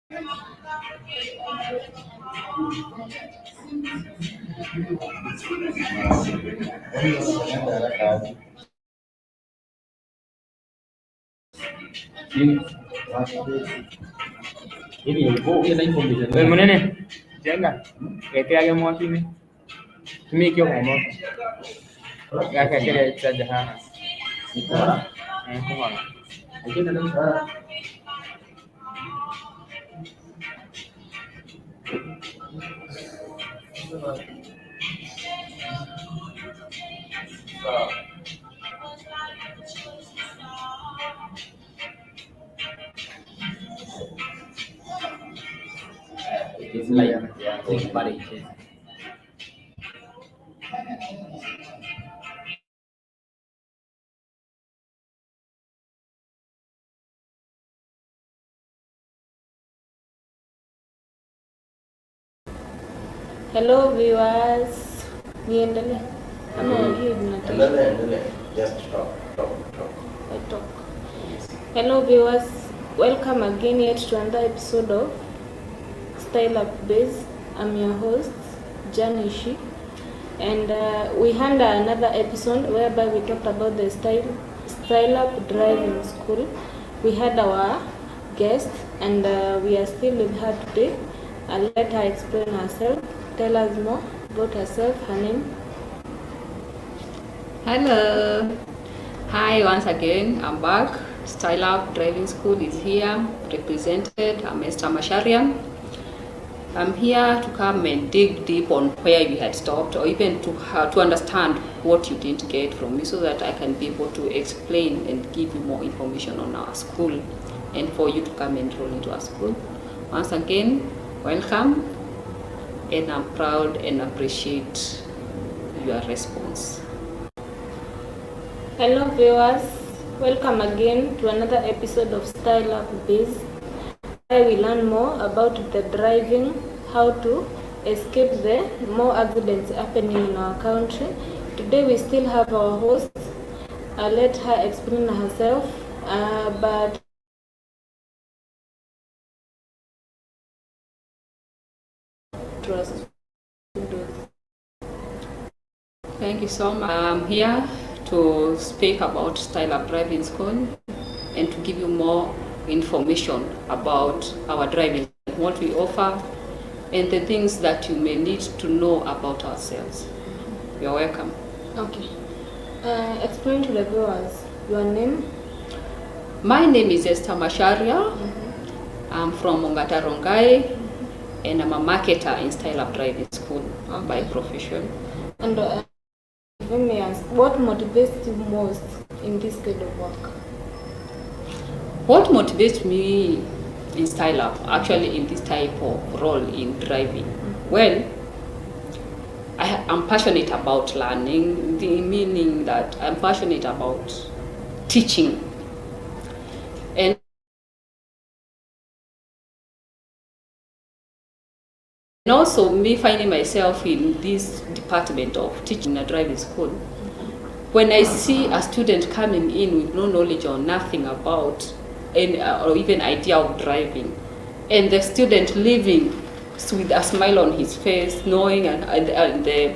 Munene, jenga, kaya yung mga kimi, kumikyo mo mo, kaya kaya sa jahan, kumang, aja na lang. It's like body. Hello viewers, niendelee ama hii Endelee. Just talk. I talk. Hello viewers, welcome again yet to another episode of Stylup Biz. I'm your host JANIZ, and we had another episode whereby we talked about the Stylup driving school. We had our guest, and we are still with her today. I'll let her explain herself. Tell us more about herself, her name. Hello. Hi, once again, I'm back. Stylup Driving School is here, represented. I'm Esther Masharian. I'm here to come and dig deep on where we had stopped, or even to understand what you didn't get from me, so that I can be able to explain and give you more information on our school, and for you to come and enroll into our school. Once again, welcome, and I'm proud and appreciate your response. Hello viewers, welcome again to another episode of Stylup Biz, where we learn more about the driving, how to escape the more accidents happening in our country. Today we still have our host. I'll let her explain herself, but trust. Thank you so much. I'm here to speak about Stylup Driving School and to give you more information about our driving, what we offer, and the things that you may need to know about ourselves. You're welcome. Okay. Explain to the viewers your name. My name is Esther Masharia. I'm from Ongata Rongai, and I'm a marketer in Stylup Driving School by profession. And let me ask, what motivates you most in this kind of work? What motivates me in Stylup, actually in this type of role in driving? Well, I'm passionate about learning, the meaning that I'm passionate about teaching. And also me finding myself in this department of teaching a driving school. When I see a student coming in with no knowledge or nothing about any, or even idea of driving, and the student leaving with a smile on his face, knowing and the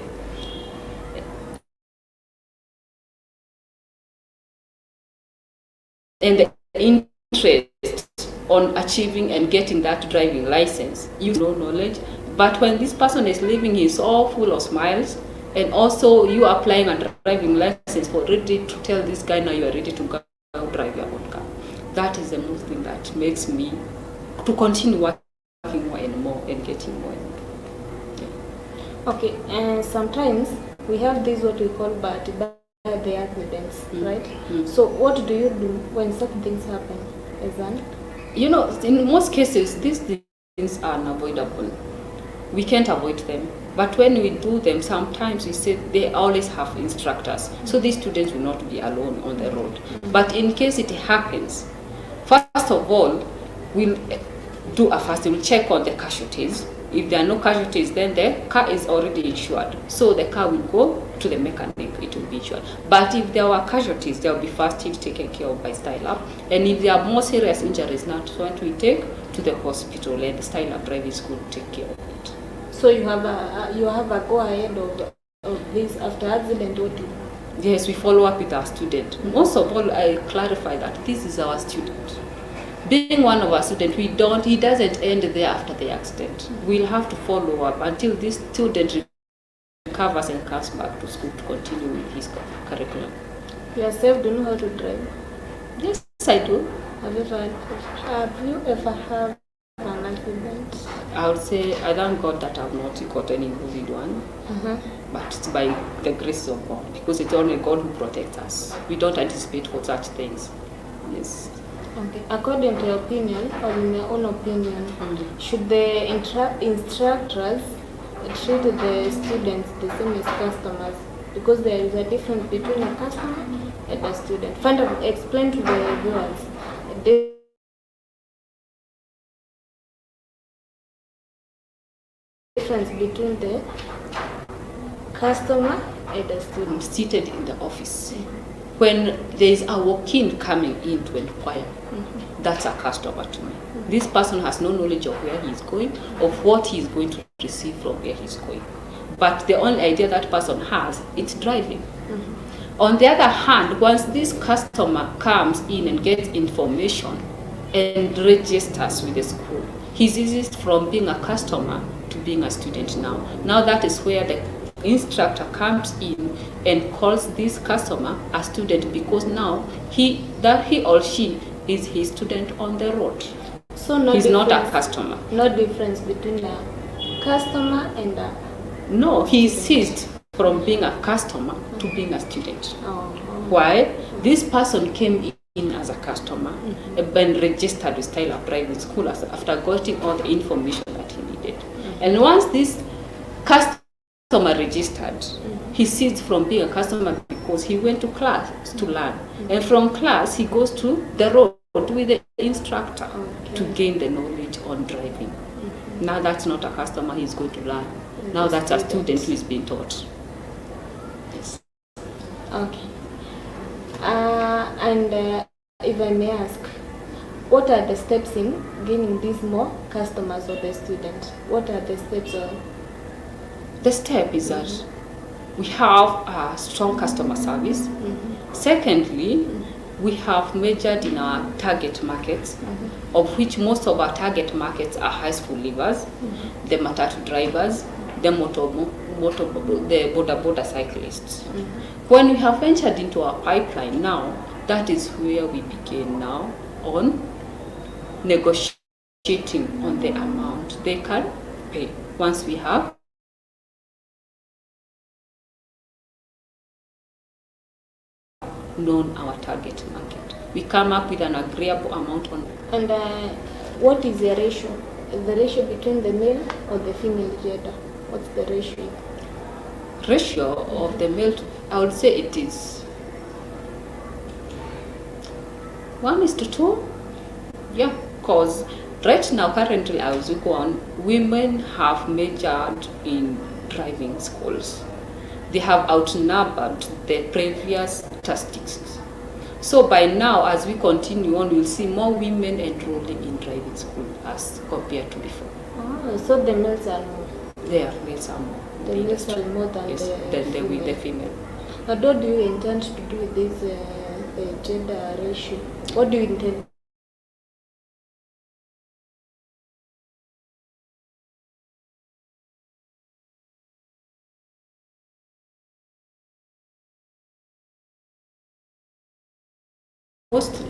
interest on achieving and getting that driving license, you know knowledge. But when this person is leaving, he's all full of smiles, and also you applying a driving license for ready to tell this guy now you are ready to go drive your own car. That is the most thing that makes me to continue working more and more and getting more and more. Yeah. Okay, and sometimes we have this what we call bad the accidents, right? So what do you do when certain things happen? You know, in most cases, these things are unavoidable. We can't avoid them. But when we do them, sometimes we say they always have instructors. So these students will not be alone on the road. But in case it happens, first of all, we'll check on the casualties. If there are no casualties, then the car is already insured. So the car will go to the mechanic, it will be insured. But if there were casualties, there will be first aid taken care of by Stylup. And if there are more serious injuries, not what we take to the hospital, and the Stylup driving school take care of it. So you have a go ahead of this after accident. What do you? Yes, we follow up with our student. Most of all, I clarify that this is our student. Being one of our students, he doesn't end there after the accident. We'll have to follow up until this student recovers and comes back to school to continue with his curriculum. Yourself, do you know how to drive? Yes, I do. Have you ever had an accident? I would say I thank God that I've not got any COVID one, but it's by the grace of God, because it's only God who protects us. We don't anticipate for such things. Yes. Okay. According to your opinion, or in your own opinion, should the instructors treat the students the same as customers? Because there is a difference between a customer and a student. Explain to the viewers the difference between the customer and the student. I'm seated in the office. When there is a walk-in coming in to inquire, that's a customer to me. This person has no knowledge of where he is going, of what he is going to receive from where he is going. But the only idea that person has, it's driving. On the other hand, once this customer comes in and gets information and registers with the school, he's eased from being a customer to being a student now. Now that is where the instructor comes in and calls this customer a student, because now he or she is his student on the road. So he's not a customer. No difference between a customer and a... No, he is ceased from being a customer to being a student. Why? This person came in as a customer and registered with Stylup driving school after getting all the information that he needed. And once this customer registered, he ceased from being a customer because he went to class to learn. And from class, he goes to the road with the instructor to gain the knowledge on driving. Now that's not a customer, he's going to learn. Now that's a student who is being taught. Yes. Okay. And if I may ask, what are the steps in gaining these more customers or the students? What are the steps? The step is that we have a strong customer service. Secondly, we have measured in our target markets, of which most of our target markets are high school leavers, the matatu drivers, the border cyclists. When we have ventured into our pipeline now, that is where we begin now on negotiating on the amount they can pay. Once we have known our target market, we come up with an agreeable amount on. And what is the ratio? The ratio between the male or the female gender? What's the ratio? Ratio of the male to, I would say it is 1:2. Yeah, because right now, currently, as we go on, women have majored in driving schools. They have outnumbered the previous statistics. So by now, as we continue on, we'll see more women enrolling in driving school as compared to before. Oh, so the males are more. There, males are more. The males are more than the female. But what do you intend to do with this the gender ratio? What do you intend?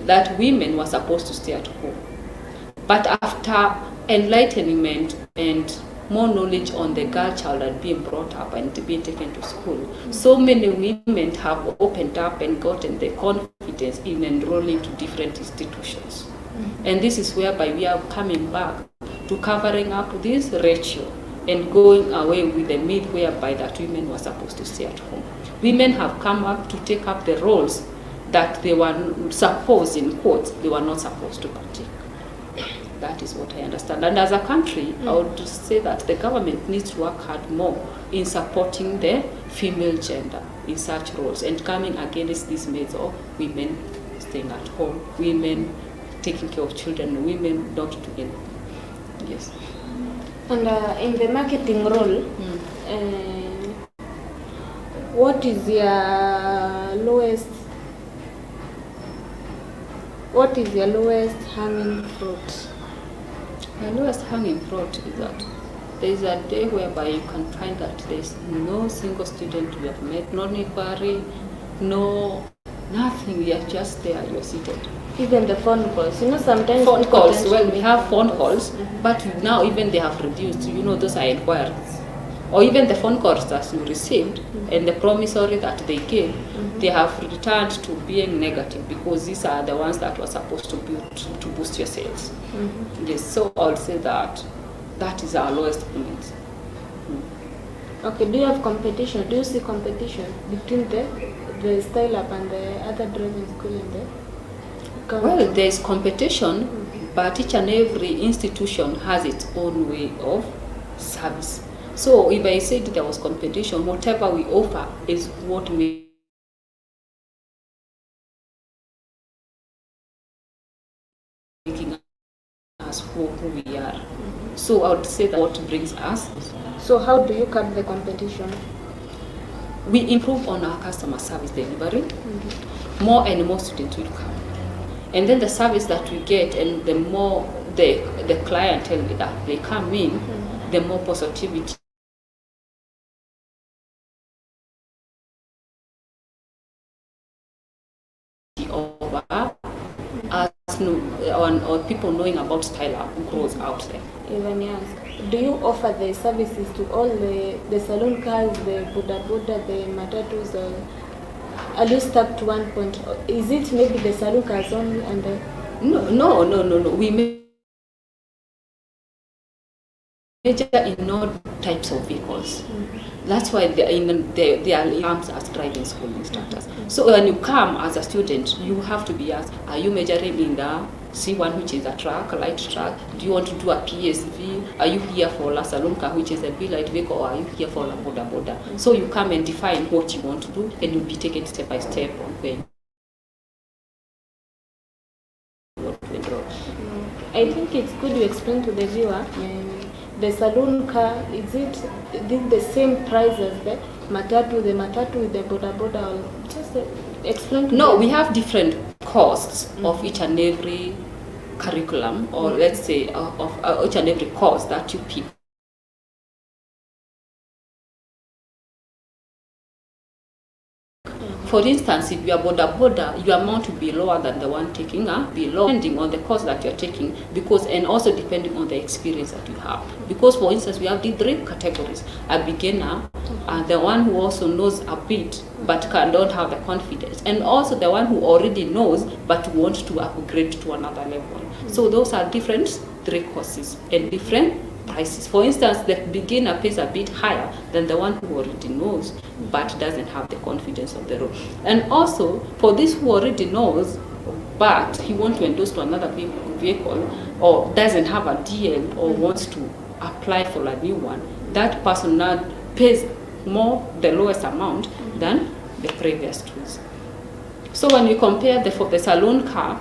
That women were supposed to stay at home. But after enlightenment and more knowledge on the girl child and being brought up and being taken to school, so many women have opened up and gotten the confidence in enrolling to different institutions. And this is whereby we are coming back to covering up this ratio and going away with the myth whereby that women were supposed to stay at home. Women have come up to take up the roles that they were supposed, in quotes, they were not supposed to partake. That is what I understand. And as a country, I would say that the government needs to work hard more in supporting the female gender in such roles and coming against these myths of women staying at home, women taking care of children, women not doing Yes. And in the marketing role, what is your lowest hanging fruit? My lowest hanging fruit is that there is a day whereby you can find that there is no single student you have met, no inquiry, no nothing. You are just there. You are seated. Even the phone calls, sometimes Phone people calls. tend to Well, make we have phone calls, but now even they have reduced. Those are inquiries, or even the phone calls that you received and the promissory that they gave, they have returned to being negative because these are the ones that were supposed to boost your sales. Yes, so I'll say that is our lowest point. Okay, do you have competition? Do you see competition between the Stylup and the other driving school in the country? Well, there is competition, but each and every institution has its own way of service. So if I said there was competition, whatever we offer is what making us who we are. So I would say that what brings us. So how do you curb the competition? We improve on our customer service delivery. More and more students will come. And then the service that we get, and the more the clientele that they come in, the more positivity over us or people knowing about Stylup grows out there. Even yes. Do you offer the services to all the saloon cars, the boda boda, the matatus, or are you stuck to one point? Is it maybe the saloon cars only and the... No. We major in all types of vehicles. That's why they are terms as driving school instructors. So when you come as a student, you have to be asked, are you majoring in the C1, which is a truck, a light truck? Do you want to do a PSV? Are you here for a saloon car, which is a B-light vehicle, or are you here for a boda boda? So you come and define what you want to do, and you'll be taken step by step on when you want to enroll. I think it's good you explain to the viewer. The saloon car, is it the same price as the matatu with the boda boda? Or just explain to No, we have different costs of each and every curriculum, or let's say of each and every course that you pick. For instance, if you are boda boda, your amount will be lower than the one taking depending on the course that you are taking, and also depending on the experience that you have. Because for instance, we have the 3 categories: a beginner, the one who also knows a bit but don't have the confidence, and also the one who already knows but wants to upgrade to another level. So those are different 3 courses and different prices. For instance, the beginner pays a bit higher than the one who already knows but doesn't have the confidence of the road. And also for this who already knows but he wants to endorse to another vehicle, or doesn't have a DL, or wants to apply for a new one, that person now pays the lowest amount than the previous tools. So when you compare for the saloon car,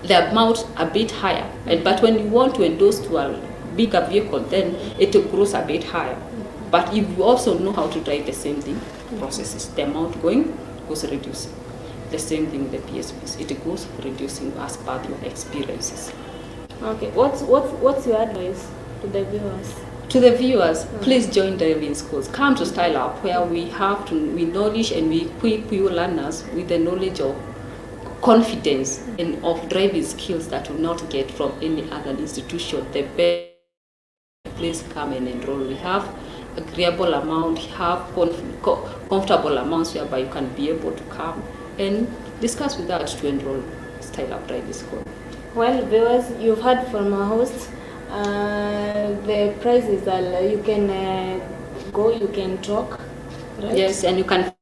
the amount a bit higher, but when you want to endorse to a bigger vehicle, then it grows a bit higher. But if you also know how to drive the same thing processes, the amount goes reducing. The same thing with the PSVs, it goes reducing as per your experiences. Okay, what's your advice to the viewers? To the viewers, please join driving schools. Come to Stylup, where we knowledge and we equip you learners with the knowledge of confidence and of driving skills that will not get from any other institution. The best place come and enroll. We have agreeable amount, have comfortable amounts whereby you can be able to come and discuss with us to enroll Stylup Driving School. Well, viewers, you've heard from our hosts. The prices are, you can go, you can talk, right? Yes, and you can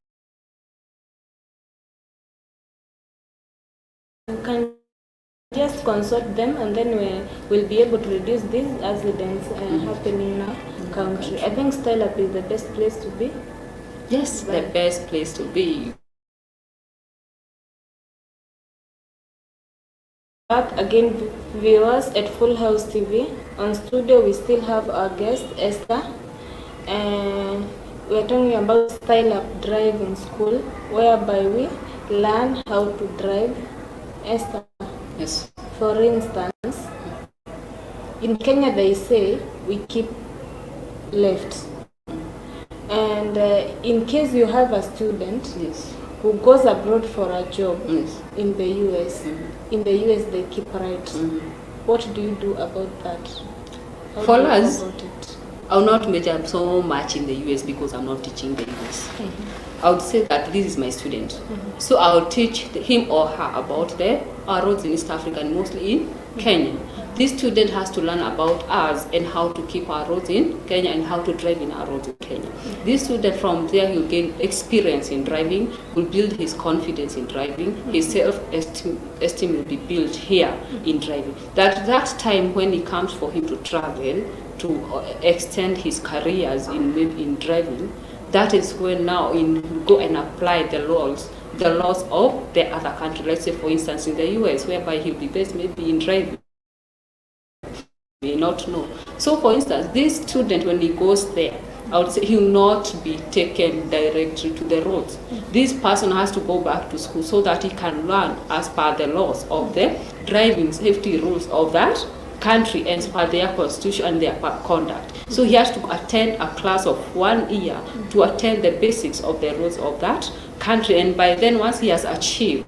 just consult them, and then we'll be able to reduce these accidents happening in our country. I think Stylup is the best place to be. Yes, the best place to be. back again, viewers at Full House TV. On studio, we still have our guest, Esther, and we're talking about Stylup Driving School, whereby we learn how to drive. Esther, Yes. for instance, in Kenya they say we keep left, and in case you have a student Yes. who goes abroad for a job Yes. in the US, in the US they keep right. What do you do about that? How For do you go us, about it? I'll not major so much in the US because I'm not teaching the US. I would say that this is my student. So I'll teach him or her about the roads in East Africa and mostly in Kenya. This student has to learn about us and how to keep our roads in Kenya and how to drive in our roads in Kenya. This student from there will gain experience in driving, will build his confidence in driving, his self-esteem will be built here in driving. That time when it comes for him to travel, to extend his careers in driving, that is when now go and apply the laws of the other country. Let's say, for instance, in the US, whereby he'll be based maybe in driving. May not know. So, for instance, this student, when he goes there, I would say he will not be taken directly to the roads. This person has to go back to school so that he can learn as per the laws of the driving safety rules of that country and as per their constitution and their conduct. So he has to attend a class of 1 year to attend the basics of the rules of that country. And by then, once he has achieved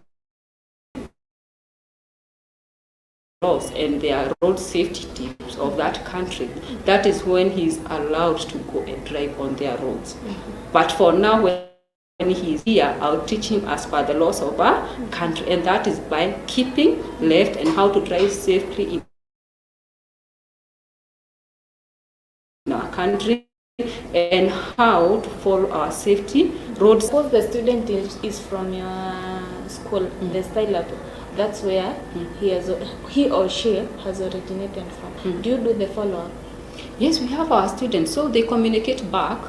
laws and their road safety tips of that country, that is when he's allowed to go and drive on their roads. But for now, when he's here, I'll teach him as per the laws of our country, and that is by keeping left and how to drive safely in our country and how to follow our safety roads. Suppose the student is from your school, the Stylup, that's where he or she has originated from. Do you do the follow-up? Yes, we have our students, so they communicate back.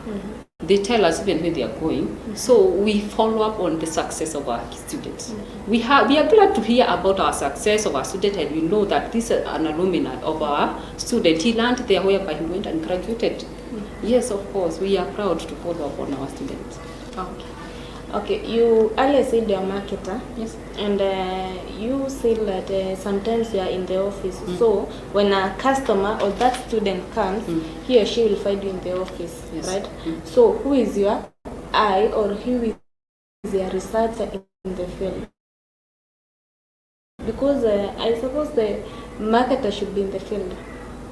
They tell us even where they are going. So we follow up on the success of our students. We are glad to hear about our success of our student, and we know that this is an alumni of our student. He learned there whereby he went and graduated. Yes, of course, we are proud to follow up on our students. Okay, you earlier said you're a marketer. Yes. And you said that sometimes you are in the office. So when a customer or that student comes, he or she will find you in the office, Yes. right? So who is your eye or who is your researcher in the field? Because I suppose the marketer should be in the field.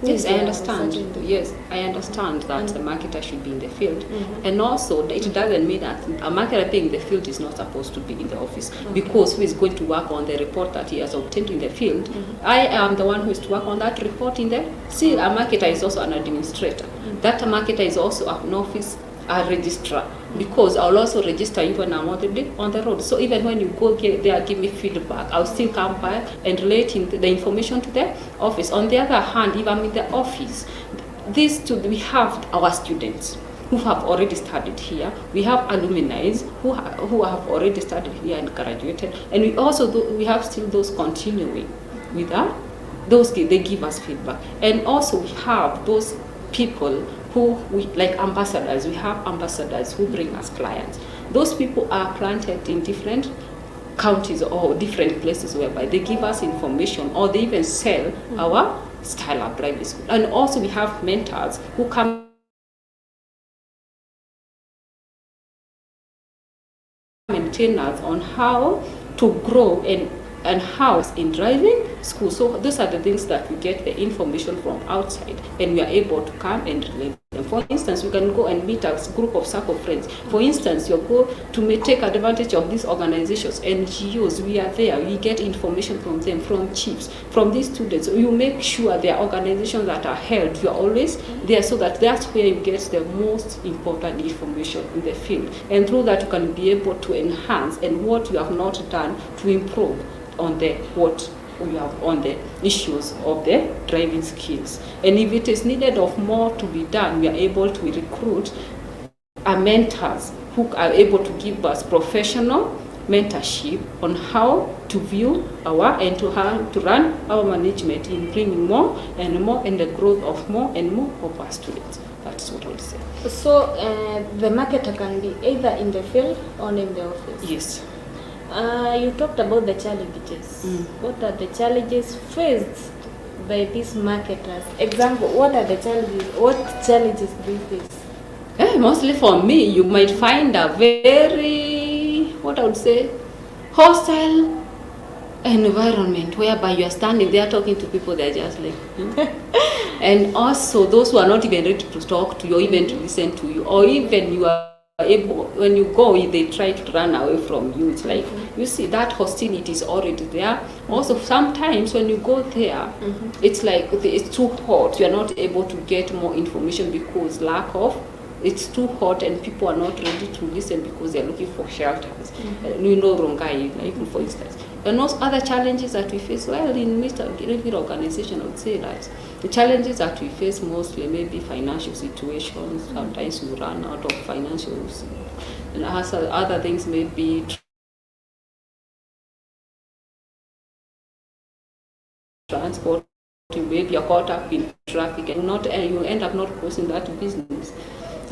Yes, I understand. Yes, I understand that the marketer should be in the field. And also, it doesn't mean that a marketer being in the field is not supposed to be in the office, because who is going to work on the report that he has obtained in the field? I am the one who is to work on that report in the field. A marketer is also an administrator. That marketer is also an office, a registrar, because I'll also register you when I'm on the road. So even when you go there, give me feedback, I'll still come back and relate the information to the office. On the other hand, if I'm in the office, we have our students who have already studied here. We have alumni who have already studied here and graduated, and we have still those continuing with those they give us feedback. And also we have those people who like ambassadors. We have ambassadors who bring us clients. Those people are planted in different counties or different places whereby they give us information, or they even sell our Stylup Driving School. And also we have mentors who come and train us on how to grow and how in driving school. So those are the things that we get the information from outside, and we are able to come and relate them. For instance, we can go and meet a group of circle friends. For instance, you go to take advantage of these organizations, NGOs. We are there. We get information from them, from chiefs, from these students. You make sure there are organizations that are held. You are always there, so that's where you get the most important information in the field. And through that, you can be able to enhance and what you have not done to improve on the issues of the driving skills. And if it is needed of more to be done, we are able to recruit mentors who are able to give us professional mentorship on how to view our and to run our management in bringing more and more and the growth of more and more of our students. That's what I would say. So the marketer can be either in the field or in the office. Yes. You talked about the challenges. What are the challenges faced by these marketers? Example, what are the challenges? What challenges do you face? Mostly for me, you might find a very, what I would say, hostile environment whereby you are standing there talking to people, they're just like, and also those who are not even ready to talk to you or even to listen to you, or even you are able, when you go, they try to run away from you. It's like, you see, that hostility is already there. Also, sometimes when you go there, it's like it's too hot. You are not able to get more information because it's too hot and people are not ready to listen because they're looking for shelters. You know, Rongai, like for instance. And also other challenges that we face, well, in every organization, I would say that the challenges that we face mostly maybe financial situations. Sometimes we run out of financials. And other things maybe transport, maybe you're caught up in traffic and you end up not closing that business.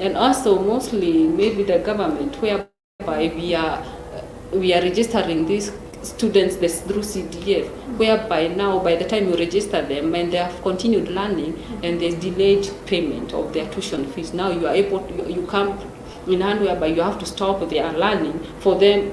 And also mostly maybe the government, whereby we are registering these students through CDF, whereby now by the time you register them and they have continued learning and there's delayed payment of their tuition fees, now you are able to, you come in hand whereby you have to stop their learning for them.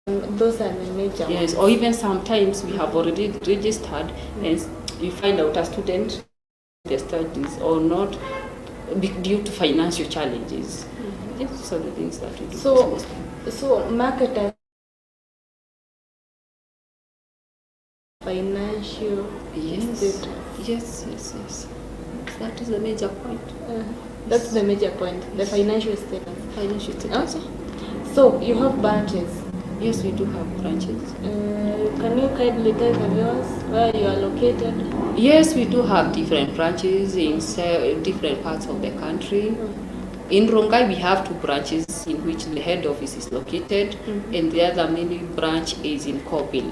Those are the major Yes, ones. or even sometimes we have already registered and you find out a student their studies or not due to financial challenges. These are the things that we do. So marketers financial status. Yes. That is the major point. That's the major point, the financial status. Financial status. Okay. So you have branches. Yes, we do have branches. Can you kindly tell the viewers where you are located? Yes, we do have different branches in different parts of the country. In Rongai, we have 2 branches in which the head office is located, and the other mini branch is in Kobil.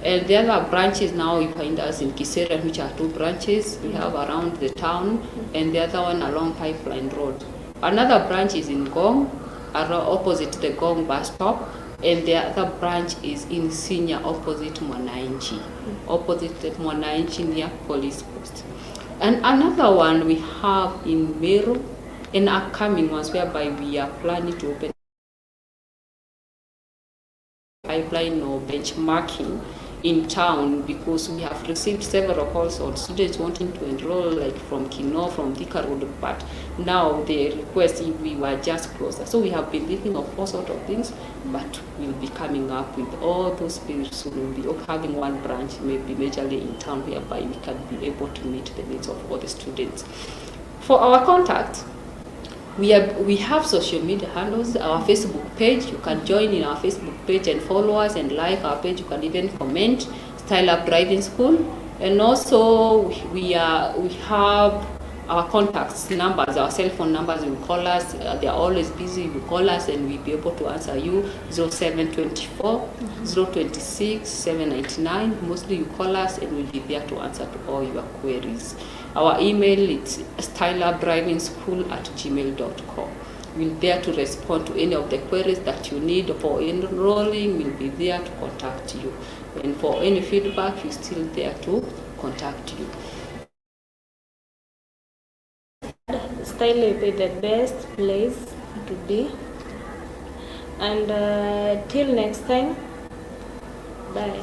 And the other branches now you find us in Kisera, which are 2 branches. We have around the town, and the other one along Pipeline Road. Another branch is in Gong, opposite the Gong bus stop. And the other branch is in Senior, opposite Mwananchi, near police post. And another one we have in Meru, and upcoming ones whereby we are planning to open pipeline or benchmarking in town, because we have received several calls on students wanting to enroll, like from Kino, from Thika Road, but now the request if we were just closer. So we have been thinking of all sorts of things, but we'll be coming up with all those bills soon. We'll be having one branch, maybe majorly in town, whereby we can be able to meet the needs of all the students. For our contact, we have social media handles, our Facebook page. You can join in our Facebook page and follow us and like our page. You can even comment, Stylup Driving School. And also we have our contacts numbers, our cell phone numbers. You call us, they are always busy. You call us and we'll be able to answer you. 0724 026 799. Mostly you call us and we'll be there to answer to all your queries. Our email is stylupdrivingschool@gmail.com. We'll be there to respond to any of the queries that you need for enrolling. We'll be there to contact you. And for any feedback, we're still there to contact you. Stylup is the best place to be. And till next time, bye.